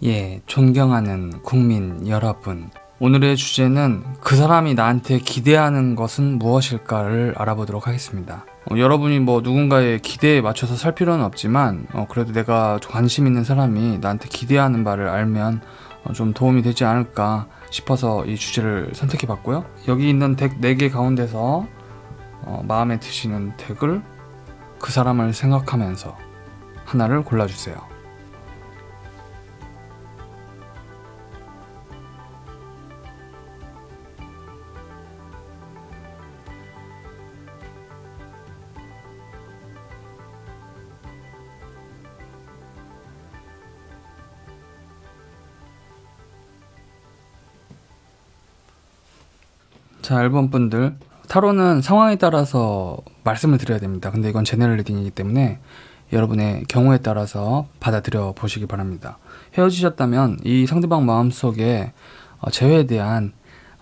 예, 존경하는 국민 여러분. 오늘의 주제는 그 사람이 나한테 기대하는 것은 무엇일까를 알아보도록 하겠습니다. 여러분이 뭐 누군가의 기대에 맞춰서 살 필요는 없지만 그래도 내가 관심 있는 사람이 나한테 기대하는 바를 알면 좀 도움이 되지 않을까 싶어서 이 주제를 선택해 봤고요. 여기 있는 덱 4개 가운데서 마음에 드시는 덱을 그 사람을 생각하면서 하나를 골라주세요. 자, 1번 분들, 타로는 상황에 따라서 말씀을 드려야 됩니다. 근데 이건 제너럴 리딩이기 때문에 여러분의 경우에 따라서 받아들여 보시기 바랍니다. 헤어지셨다면 이 상대방 마음속에 재회에 대한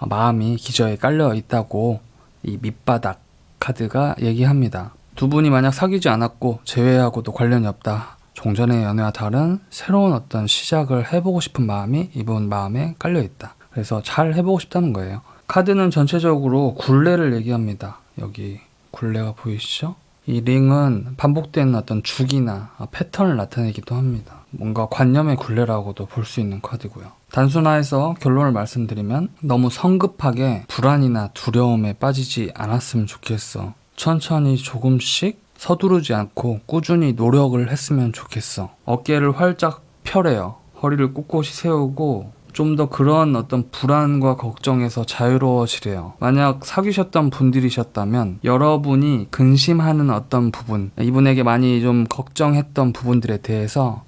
마음이 기저에 깔려 있다고 이 밑바닥 카드가 얘기합니다. 두 분이 만약 사귀지 않았고 재회하고도 관련이 없다. 종전의 연애와 다른 새로운 어떤 시작을 해보고 싶은 마음이 이분 마음에 깔려 있다. 그래서 잘 해보고 싶다는 거예요. 카드는 전체적으로 굴레를 얘기합니다. 여기 굴레가 보이시죠? 이 링은 반복되는 어떤 주기나 패턴을 나타내기도 합니다. 뭔가 관념의 굴레라고도 볼 수 있는 카드고요. 단순화해서 결론을 말씀드리면 너무 성급하게 불안이나 두려움에 빠지지 않았으면 좋겠어. 천천히 조금씩 서두르지 않고 꾸준히 노력을 했으면 좋겠어. 어깨를 활짝 펴래요. 허리를 꼿꼿이 세우고 좀 더 그런 어떤 불안과 걱정에서 자유로워지래요. 만약 사귀셨던 분들이셨다면 여러분이 근심하는 어떤 부분, 이분에게 많이 좀 걱정했던 부분들에 대해서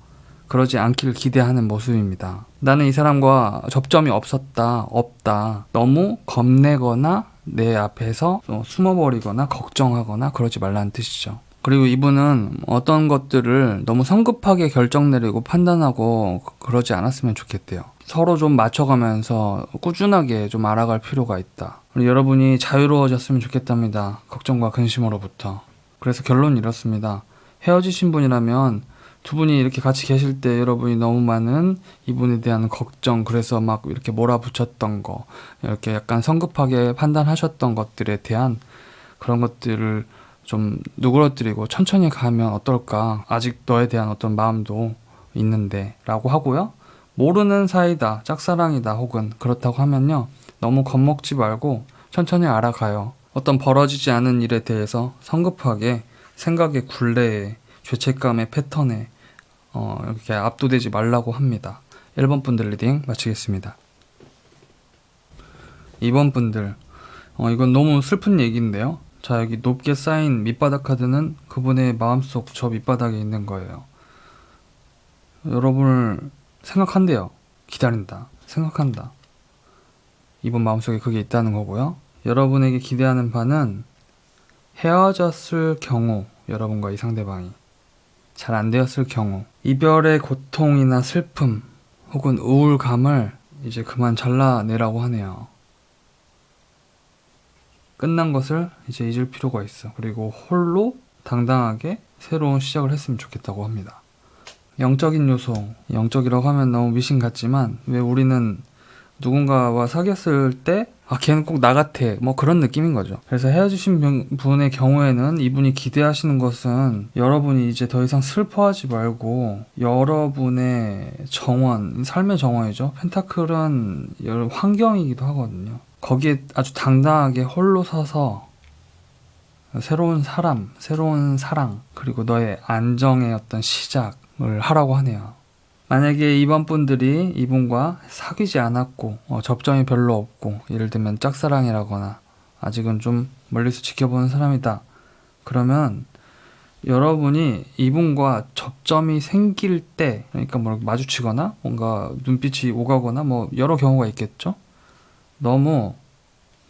그러지 않기를 기대하는 모습입니다. 나는 이 사람과 접점이 없다. 너무 겁내거나 내 앞에서 숨어버리거나 걱정하거나 그러지 말라는 뜻이죠. 그리고 이분은 어떤 것들을 너무 성급하게 결정 내리고 판단하고 그러지 않았으면 좋겠대요. 서로 좀 맞춰가면서 꾸준하게 좀 알아갈 필요가 있다. 그리고 여러분이 자유로워졌으면 좋겠답니다. 걱정과 근심으로부터. 그래서 결론은 이렇습니다. 헤어지신 분이라면 두 분이 이렇게 같이 계실 때 여러분이 너무 많은 이분에 대한 걱정, 그래서 막 이렇게 몰아붙였던 거, 이렇게 약간 성급하게 판단하셨던 것들에 대한 그런 것들을 좀 누그러뜨리고 천천히 가면 어떨까. 아직 너에 대한 어떤 마음도 있는데 라고 하고요. 모르는 사이다, 짝사랑이다 혹은 그렇다고 하면요, 너무 겁먹지 말고 천천히 알아가요. 어떤 벌어지지 않은 일에 대해서 성급하게 생각의 굴레에, 죄책감의 패턴에 이렇게 압도되지 말라고 합니다. 1번 분들 리딩 마치겠습니다. 2번 분들, 이건 너무 슬픈 얘기인데요. 자, 여기 높게 쌓인 밑바닥 카드는 그분의 마음속 저 밑바닥에 있는 거예요. 여러분을 생각한대요. 기다린다. 생각한다. 이분 마음속에 그게 있다는 거고요. 여러분에게 기대하는 바는 헤어졌을 경우, 여러분과 이 상대방이 잘 안 되었을 경우, 이별의 고통이나 슬픔 혹은 우울감을 이제 그만 잘라내라고 하네요. 끝난 것을 이제 잊을 필요가 있어. 그리고 홀로 당당하게 새로운 시작을 했으면 좋겠다고 합니다. 영적인 요소, 영적이라고 하면 너무 미신 같지만 왜 우리는 누군가와 사귀었을 때 걔는 꼭 나 같아, 뭐 그런 느낌인 거죠. 그래서 헤어지신 분의 경우에는 이분이 기대하시는 것은 여러분이 이제 더 이상 슬퍼하지 말고 여러분의 정원, 삶의 정원이죠. 펜타클은 환경이기도 하거든요. 거기에 아주 당당하게 홀로 서서 새로운 사람, 새로운 사랑, 그리고 너의 안정의 어떤 시작을 하라고 하네요. 만약에 이번 분들이 이분과 사귀지 않았고 접점이 별로 없고, 예를 들면 짝사랑이라거나 아직은 좀 멀리서 지켜보는 사람이다, 그러면 여러분이 이분과 접점이 생길 때, 그러니까 뭐 마주치거나 뭔가 눈빛이 오가거나 뭐 여러 경우가 있겠죠. 너무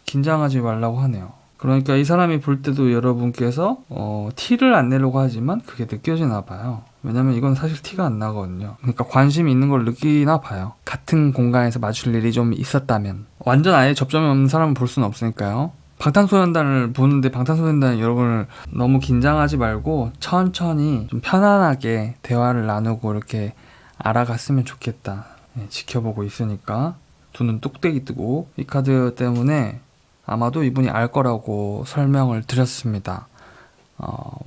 긴장하지 말라고 하네요. 그러니까 이 사람이 볼 때도 여러분께서 티를 안 내려고 하지만 그게 느껴지나 봐요. 왜냐면 이건 사실 티가 안 나거든요. 그러니까 관심이 있는 걸 느끼나 봐요. 같은 공간에서 마주칠 일이 좀 있었다면. 완전 아예 접점이 없는 사람을 볼 수는 없으니까요. 방탄소년단을 보는데 방탄소년단 여러분을 너무 긴장하지 말고 천천히 좀 편안하게 대화를 나누고 이렇게 알아갔으면 좋겠다. 지켜보고 있으니까 두 눈 뚝배기 뜨고, 이 카드 때문에 아마도 이분이 알 거라고 설명을 드렸습니다.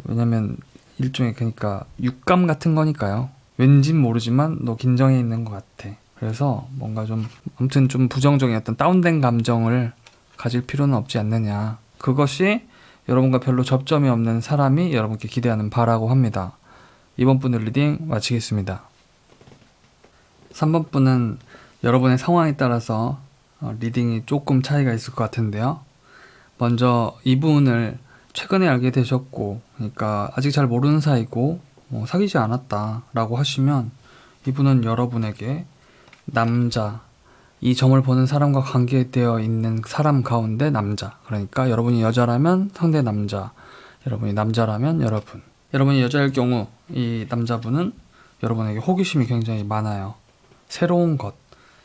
왜냐면 일종의 그러니까 육감 같은 거니까요. 왠진 모르지만 너 긴장해 있는 것 같아. 그래서 뭔가 좀 아무튼 좀 부정적인 어떤 다운된 감정을 가질 필요는 없지 않느냐. 그것이 여러분과 별로 접점이 없는 사람이 여러분께 기대하는 바라고 합니다. 이번 분의 리딩 마치겠습니다. 3번 분은 여러분의 상황에 따라서 리딩이 조금 차이가 있을 것 같은데요. 먼저 이분을 최근에 알게 되셨고, 그러니까 아직 잘 모르는 사이고 사귀지 않았다 라고 하시면, 이분은 여러분에게 남자, 이 점을 보는 사람과 관계되어 있는 사람 가운데 남자, 그러니까 여러분이 여자라면 상대 남자, 여러분이 남자라면 여러분, 여러분이 여자일 경우 이 남자분은 여러분에게 호기심이 굉장히 많아요. 새로운 것,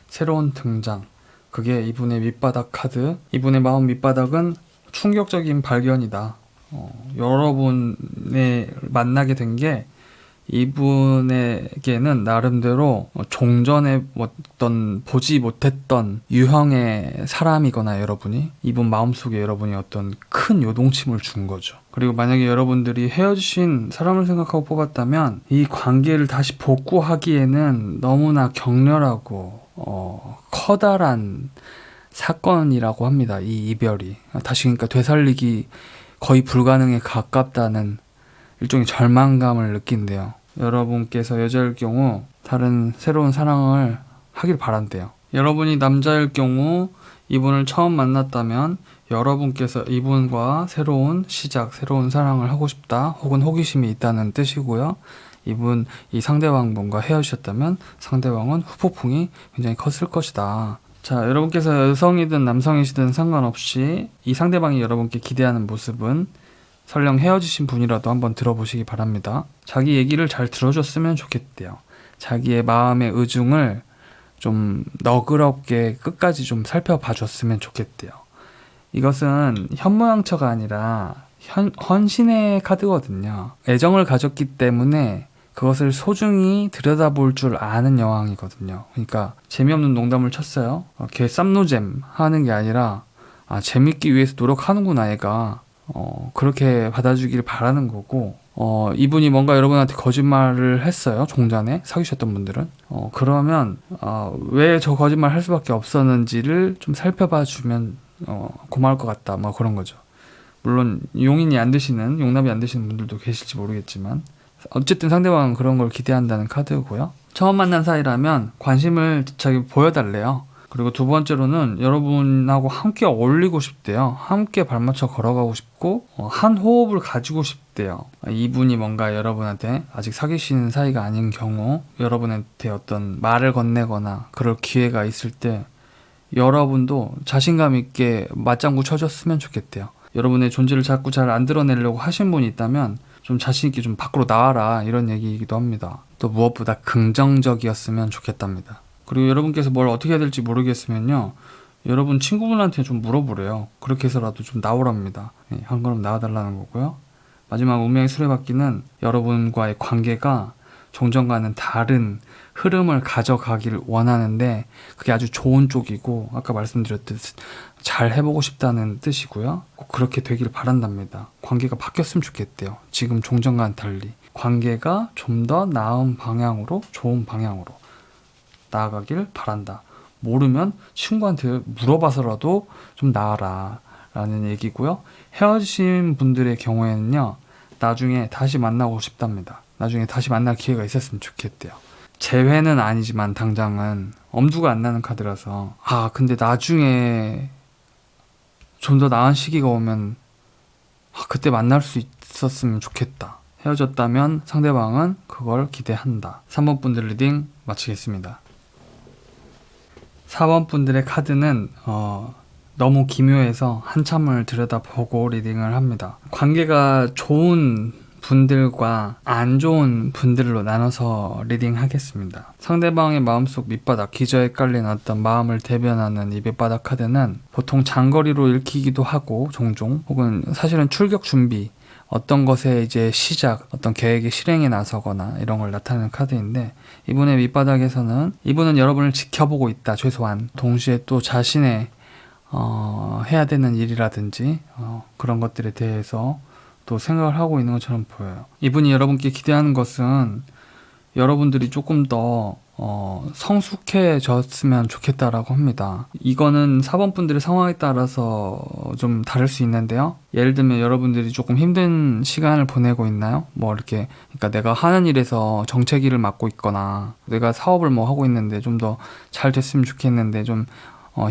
새로운 등장, 그게 이분의 밑바닥 카드. 이분의 마음 밑바닥은 충격적인 발견이다. 여러분의 만나게 된 게 이분에게는 나름대로 종전에 어떤 보지 못했던 유형의 사람이거나, 여러분이 이분 마음속에 여러분이 어떤 큰 요동침을 준 거죠. 그리고 만약에 여러분들이 헤어지신 사람을 생각하고 뽑았다면 이 관계를 다시 복구하기에는 너무나 격렬하고 커다란 사건이라고 합니다. 이 이별이 다시, 그러니까 되살리기 거의 불가능에 가깝다는 일종의 절망감을 느낀대요. 여러분께서 여자일 경우 다른 새로운 사랑을 하길 바란대요. 여러분이 남자일 경우 이분을 처음 만났다면 여러분께서 이분과 새로운 시작, 새로운 사랑을 하고 싶다 혹은 호기심이 있다는 뜻이고요. 이 상대방분과 헤어지셨다면 상대방은 후폭풍이 굉장히 컸을 것이다. 자, 여러분께서 여성이든 남성이시든 상관없이 이 상대방이 여러분께 기대하는 모습은, 설령 헤어지신 분이라도 한번 들어보시기 바랍니다. 자기 얘기를 잘 들어줬으면 좋겠대요. 자기의 마음의 의중을 좀 너그럽게 끝까지 좀 살펴봐 줬으면 좋겠대요. 이것은 현모양처가 아니라 헌신의 카드거든요. 애정을 가졌기 때문에 그것을 소중히 들여다볼 줄 아는 여왕이거든요. 그러니까 재미없는 농담을 쳤어요. 걔 쌈노잼 하는 게 아니라, 재밌기 위해서 노력하는구나 얘가. 그렇게 받아주길 바라는 거고, 이분이 뭔가 여러분한테 거짓말을 했어요. 종전에 사귀셨던 분들은. 그러면 왜 저 거짓말 할 수밖에 없었는지를 좀 살펴봐 주면 고마울 것 같다, 뭐 그런 거죠. 물론 용납이 안 되시는 분들도 계실지 모르겠지만, 어쨌든 상대방은 그런 걸 기대한다는 카드고요. 처음 만난 사이라면 관심을 자기 보여달래요. 그리고 두 번째로는 여러분하고 함께 어울리고 싶대요. 함께 발맞춰 걸어가고 싶고 한 호흡을 가지고 싶대요. 이분이 뭔가 여러분한테 아직 사귀시는 사이가 아닌 경우 여러분한테 어떤 말을 건네거나 그럴 기회가 있을 때 여러분도 자신감 있게 맞장구 쳐줬으면 좋겠대요. 여러분의 존재를 자꾸 잘 안 드러내려고 하신 분이 있다면 좀 자신있게 좀 밖으로 나와라, 이런 얘기이기도 합니다. 또 무엇보다 긍정적이었으면 좋겠답니다. 그리고 여러분께서 뭘 어떻게 해야 될지 모르겠으면요, 여러분 친구분한테 좀 물어보래요. 그렇게 해서라도 좀 나오랍니다. 한 걸음 나와달라는 거고요. 마지막 운명의 수레바퀴는 여러분과의 관계가 종전과는 다른 흐름을 가져가길 원하는데, 그게 아주 좋은 쪽이고 아까 말씀드렸듯 잘 해보고 싶다는 뜻이고요. 꼭 그렇게 되길 바란답니다. 관계가 바뀌었으면 좋겠대요. 지금 종전과는 달리 관계가 좀 더 나은 방향으로, 좋은 방향으로 나아가길 바란다. 모르면 친구한테 물어봐서라도 좀 나아라 라는 얘기고요. 헤어지신 분들의 경우에는요, 나중에 다시 만나고 싶답니다. 나중에 다시 만날 기회가 있었으면 좋겠대요. 재회는 아니지만 당장은 엄두가 안 나는 카드라서, 근데 나중에 좀 더 나은 시기가 오면 그때 만날 수 있었으면 좋겠다. 헤어졌다면 상대방은 그걸 기대한다. 3번 분들 리딩 마치겠습니다. 4번 분들의 카드는 너무 기묘해서 한참을 들여다보고 리딩을 합니다. 관계가 좋은 분들과 안 좋은 분들로 나눠서 리딩하겠습니다. 상대방의 마음속 밑바닥, 기저에 깔린 어떤 마음을 대변하는 이 밑바닥 카드는 보통 장거리로 읽히기도 하고 종종, 혹은 사실은 출격 준비, 어떤 것의 이제 시작, 어떤 계획의 실행에 나서거나 이런 걸 나타내는 카드인데, 이분의 밑바닥에서는 이분은 여러분을 지켜보고 있다, 최소한. 동시에 또 자신의 해야 되는 일이라든지 그런 것들에 대해서 또 생각을 하고 있는 것처럼 보여요. 이분이 여러분께 기대하는 것은 여러분들이 조금 더 성숙해졌으면 좋겠다라고 합니다. 이거는 4번 분들의 상황에 따라서 좀 다를 수 있는데요. 예를 들면 여러분들이 조금 힘든 시간을 보내고 있나요? 뭐 이렇게, 그러니까 내가 하는 일에서 정체기를 맡고 있거나 내가 사업을 뭐 하고 있는데 좀 더 잘 됐으면 좋겠는데 좀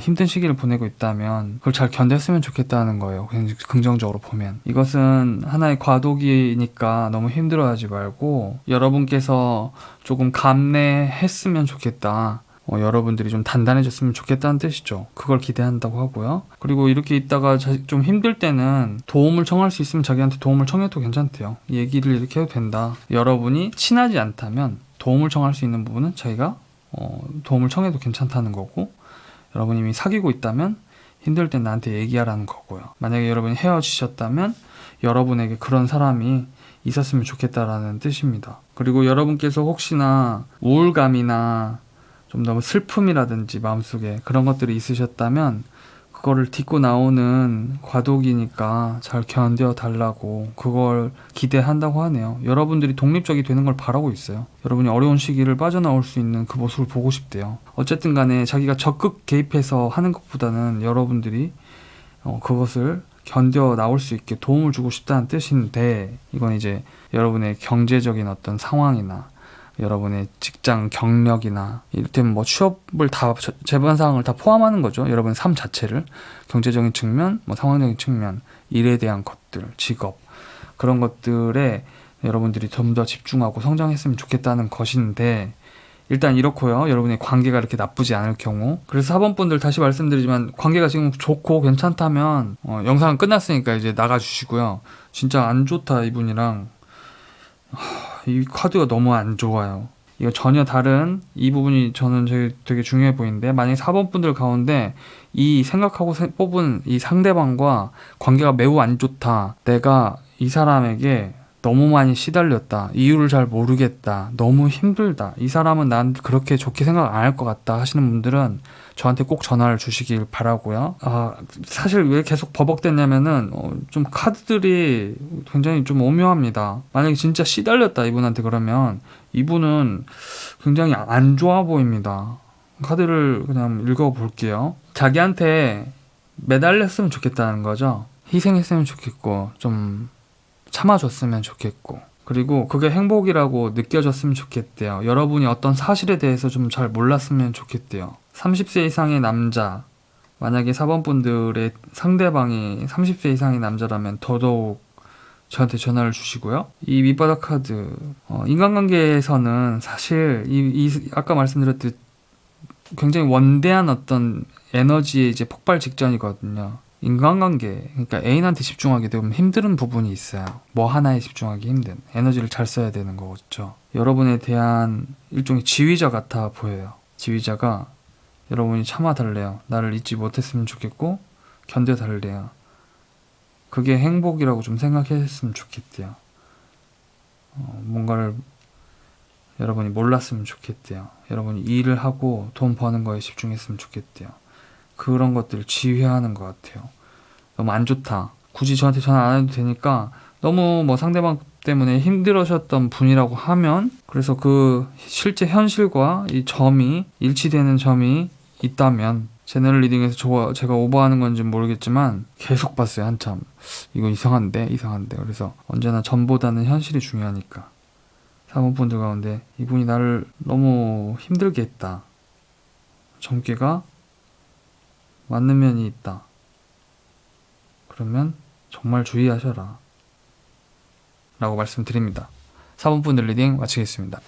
힘든 시기를 보내고 있다면 그걸 잘 견뎠으면 좋겠다는 거예요. 긍정적으로 보면. 이것은 하나의 과도기니까 너무 힘들어하지 말고 여러분께서 조금 감내했으면 좋겠다. 여러분들이 좀 단단해졌으면 좋겠다는 뜻이죠. 그걸 기대한다고 하고요. 그리고 이렇게 있다가 좀 힘들 때는 도움을 청할 수 있으면 자기한테 도움을 청해도 괜찮대요. 얘기를 이렇게 해도 된다. 여러분이 친하지 않다면 도움을 청할 수 있는 부분은 자기가 도움을 청해도 괜찮다는 거고, 여러분이 이미 사귀고 있다면 힘들 땐 나한테 얘기하라는 거고요. 만약에 여러분이 헤어지셨다면 여러분에게 그런 사람이 있었으면 좋겠다라는 뜻입니다. 그리고 여러분께서 혹시나 우울감이나 좀 너무 슬픔이라든지 마음속에 그런 것들이 있으셨다면 그거를 딛고 나오는 과도기니까 잘 견뎌달라고 그걸 기대한다고 하네요. 여러분들이 독립적이 되는 걸 바라고 있어요. 여러분이 어려운 시기를 빠져나올 수 있는 그 모습을 보고 싶대요. 어쨌든 간에 자기가 적극 개입해서 하는 것보다는 여러분들이 그것을 견뎌 나올 수 있게 도움을 주고 싶다는 뜻인데, 이건 이제 여러분의 경제적인 어떤 상황이나 여러분의 직장 경력이나 이를테면 뭐 취업을 다 재반 사항을 다 포함하는 거죠. 여러분의 삶 자체를, 경제적인 측면, 뭐 상황적인 측면, 일에 대한 것들, 직업, 그런 것들에 여러분들이 좀 더 집중하고 성장했으면 좋겠다는 것인데, 일단 이렇고요. 여러분의 관계가 이렇게 나쁘지 않을 경우. 그래서 4번 분들 다시 말씀드리지만 관계가 지금 좋고 괜찮다면 영상은 끝났으니까 이제 나가주시고요. 진짜 안 좋다 이분이랑, 이 카드가 너무 안 좋아요. 이거 전혀 다른, 이 부분이 저는 되게 중요해 보이는데, 만약에 4번 분들 가운데 이 생각하고 뽑은 이 상대방과 관계가 매우 안 좋다, 내가 이 사람에게 너무 많이 시달렸다, 이유를 잘 모르겠다, 너무 힘들다, 이 사람은 난 그렇게 좋게 생각 안 할 것 같다 하시는 분들은 저한테 꼭 전화를 주시길 바라고요. 사실 왜 계속 버벅댔냐면은 좀 카드들이 굉장히 좀 오묘합니다. 만약에 진짜 시달렸다 이분한테, 그러면 이분은 굉장히 안 좋아 보입니다. 카드를 그냥 읽어볼게요. 자기한테 매달렸으면 좋겠다는 거죠. 희생했으면 좋겠고 좀 참아줬으면 좋겠고, 그리고 그게 행복이라고 느껴졌으면 좋겠대요. 여러분이 어떤 사실에 대해서 좀 잘 몰랐으면 좋겠대요. 30세 이상의 남자, 만약에 4번 분들의 상대방이 30세 이상의 남자라면 더더욱 저한테 전화를 주시고요. 이 밑바닥 카드, 인간관계에서는 사실 아까 말씀드렸듯 굉장히 원대한 어떤 에너지의 이제 폭발 직전이거든요. 인간관계, 그러니까 애인한테 집중하게 되면 힘든 부분이 있어요. 뭐 하나에 집중하기 힘든, 에너지를 잘 써야 되는 거겠죠. 여러분에 대한 일종의 지휘자 같아 보여요. 지휘자가 여러분이 참아달래요. 나를 잊지 못했으면 좋겠고 견뎌달래요. 그게 행복이라고 좀 생각했으면 좋겠대요. 뭔가를 여러분이 몰랐으면 좋겠대요. 여러분이 일을 하고 돈 버는 거에 집중했으면 좋겠대요. 그런 것들을 지휘하는 것 같아요. 너무 안 좋다, 굳이 저한테 전화 안 해도 되니까, 너무 뭐 상대방 때문에 힘들으셨던 분이라고 하면, 그래서 그 실제 현실과 이 점이 일치되는 점이 있다면, 제너럴 리딩에서 제가 오버하는 건지 모르겠지만 계속 봤어요. 한참 이거 이상한데. 그래서 언제나 점보다는 현실이 중요하니까 4번 분들 가운데 이분이 나를 너무 힘들게 했다, 점괘가 맞는 면이 있다, 그러면 정말 주의하셔라 라고 말씀드립니다. 4번 분들 리딩 마치겠습니다.